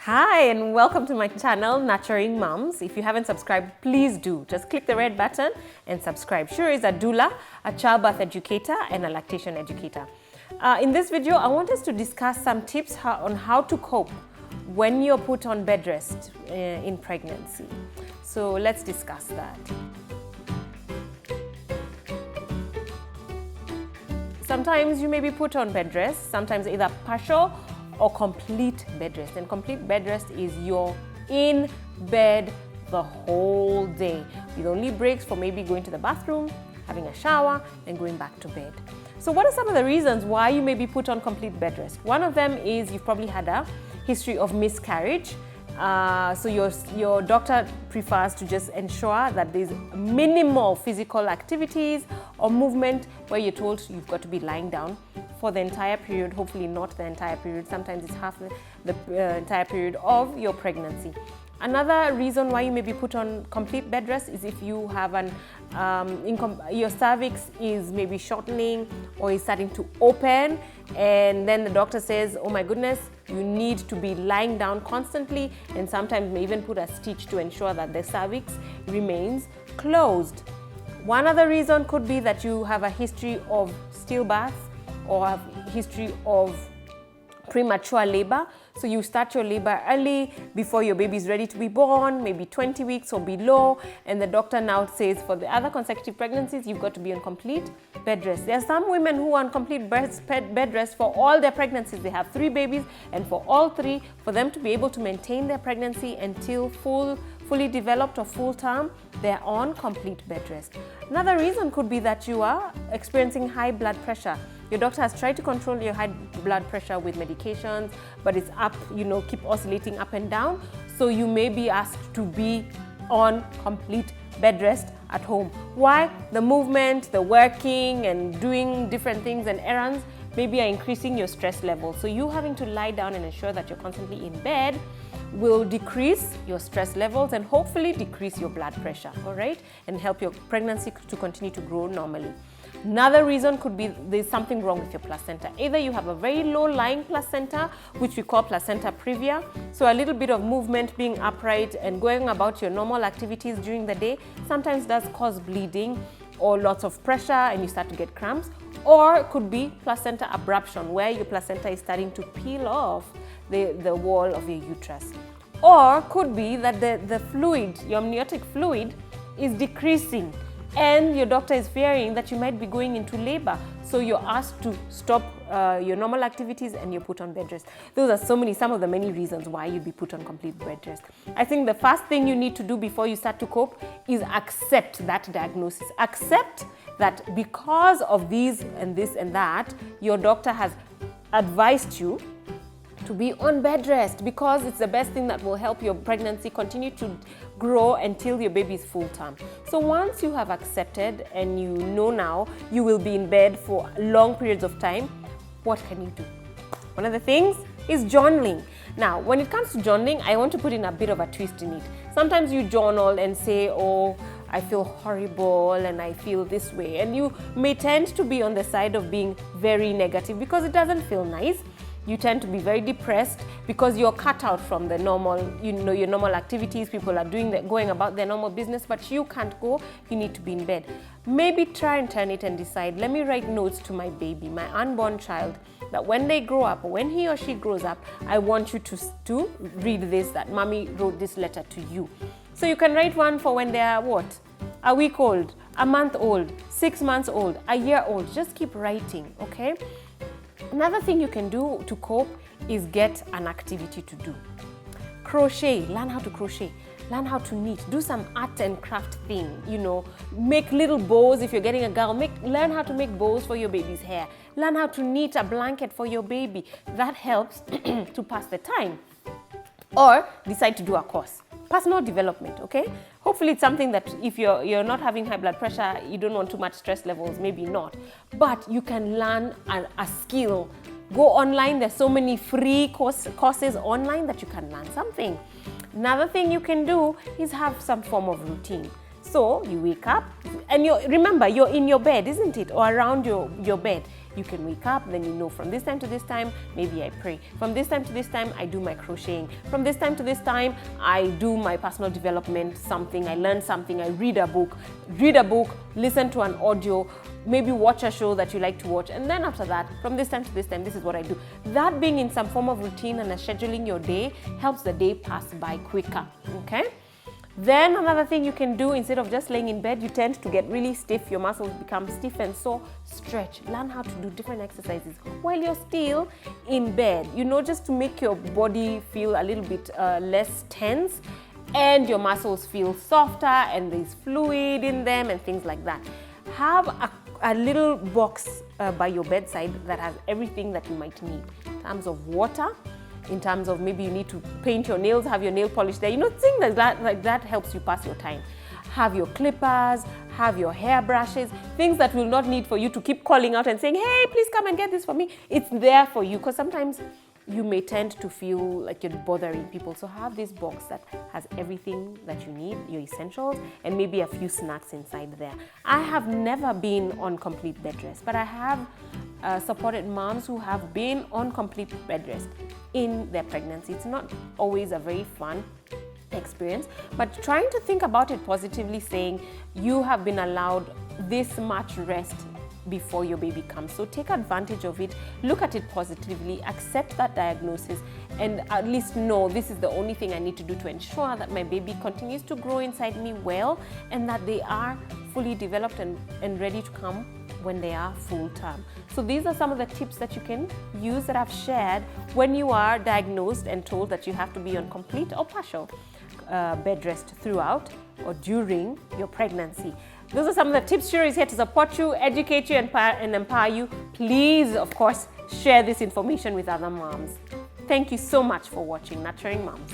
Hi and welcome to my channel, Nurturing Moms. If you haven't subscribed, please do. Just click the red button and subscribe. Shuri is a doula, a childbirth educator and a lactation educator. In this video, I want us to discuss some tips on how to cope when you're put on bed rest in pregnancy. So let's discuss that. Sometimes you may be put on bed rest, sometimes either partial or complete bed rest. And complete bed rest is you're in bed the whole day with only breaks for maybe going to the bathroom, having a shower, and going back to bed. So what are some of the reasons why you may be put on complete bed rest? One of them is you've probably had a history of miscarriage. So your doctor prefers to just ensure that there's minimal physical activities or movement where you're told you've got to be lying down for the entire period, hopefully not the entire period. Sometimes it's half the entire period of your pregnancy. Another reason why you may be put on complete bed rest is if you have your cervix is maybe shortening or is starting to open, and then the doctor says, oh my goodness, you need to be lying down constantly, and sometimes may even put a stitch to ensure that the cervix remains closed. One other reason could be that you have a history of stillbirth or have a history of premature labor. So you start your labor early before your baby is ready to be born, maybe 20 weeks or below, and the doctor now says for the other consecutive pregnancies, you've got to be on complete bed rest. There are some women who are on complete bed rest for all their pregnancies. They have 3 babies, and for all 3, for them to be able to maintain their pregnancy until fully developed or full term, they're on complete bed rest. Another reason could be that you are experiencing high blood pressure. Your doctor has tried to control your high blood pressure with medications, but it's up, keep oscillating up and down. So you may be asked to be on complete bed rest at home. Why? The movement, the working and doing different things and errands maybe are increasing your stress level. So you having to lie down and ensure that you're constantly in bed will decrease your stress levels and hopefully decrease your blood pressure, all right? And help your pregnancy to continue to grow normally. Another reason could be there's something wrong with your placenta. Either you have a very low-lying placenta, which we call placenta previa, so a little bit of movement, being upright and going about your normal activities during the day sometimes does cause bleeding or lots of pressure and you start to get cramps. Or it could be placenta abruption, where your placenta is starting to peel off the wall of your uterus. Or could be that the fluid, your amniotic fluid, is decreasing and your doctor is fearing that you might be going into labor. So you're asked to stop your normal activities and you're put on bed rest. Those are some of the many reasons why you'd be put on complete bed rest. I think the first thing you need to do before you start to cope is accept that diagnosis. Accept that because of these and this and that, your doctor has advised you to be on bed rest because it's the best thing that will help your pregnancy continue to grow until your baby is full term. So once you have accepted and you know now you will be in bed for long periods of time, what can you do? One of the things is journaling. Now, when it comes to journaling, I want to put in a bit of a twist in it. Sometimes you journal and say, oh, I feel horrible and I feel this way. And you may tend to be on the side of being very negative because it doesn't feel nice. You tend to be very depressed because you're cut out from the normal, your normal activities. People are going about their normal business, but you can't go. You need to be in bed. Maybe try and turn it and decide, let me write notes to my baby, my unborn child, that when they grow up, when he or she grows up, I want you to read this, that mommy wrote this letter to you. So you can write one for when they are what? A week old, a month old, 6 months old, a year old. Just keep writing, okay? Another thing you can do to cope is get an activity to do. Crochet, learn how to crochet, learn how to knit, do some art and craft thing, make little bows. If you're getting a girl, learn how to make bows for your baby's hair. Learn how to knit a blanket for your baby. That helps to pass the time. Or decide to do a course. Personal development, okay? Hopefully it's something that if you're not having high blood pressure, you don't want too much stress levels, maybe not. But you can learn a skill. Go online, there's so many free courses online that you can learn something. Another thing you can do is have some form of routine. So you wake up and remember, you're in your bed, isn't it? Or around your bed. You can wake up, then you know from this time to this time, maybe I pray. From this time to this time, I do my crocheting. From this time to this time, I do my personal development, something, I learn something, I read a book, listen to an audio, maybe watch a show that you like to watch. And then after that, from this time to this time, this is what I do. That being in some form of routine and scheduling your day helps the day pass by quicker, okay? Then another thing you can do, instead of just laying in bed, you tend to get really stiff, your muscles become stiff and sore, stretch. Learn how to do different exercises while you're still in bed, just to make your body feel a little bit less tense and your muscles feel softer and there's fluid in them and things like that. Have a little box by your bedside that has everything that you might need in terms of water, in terms of maybe you need to paint your nails, have your nail polish there, things like that helps you pass your time. Have your clippers, have your hair brushes, things that will not need for you to keep calling out and saying, hey, please come and get this for me. It's there for you, because sometimes you may tend to feel like you're bothering people. So have this box that has everything that you need, your essentials, and maybe a few snacks inside there. I have never been on complete bed rest, but I have supported moms who have been on complete bed rest in their pregnancy. It's not always a very fun experience, but trying to think about it positively, saying you have been allowed this much rest before your baby comes. So take advantage of it, look at it positively, accept that diagnosis, and at least know this is the only thing I need to do to ensure that my baby continues to grow inside me well and that they are fully developed and ready to come when they are full term. So these are some of the tips that you can use that I've shared when you are diagnosed and told that you have to be on complete or partial bed rest throughout or during your pregnancy. Those are some of the tips. Shira is here to support you, educate you, and empower you. Please, of course, share this information with other moms. Thank you so much for watching Nurturing Moms.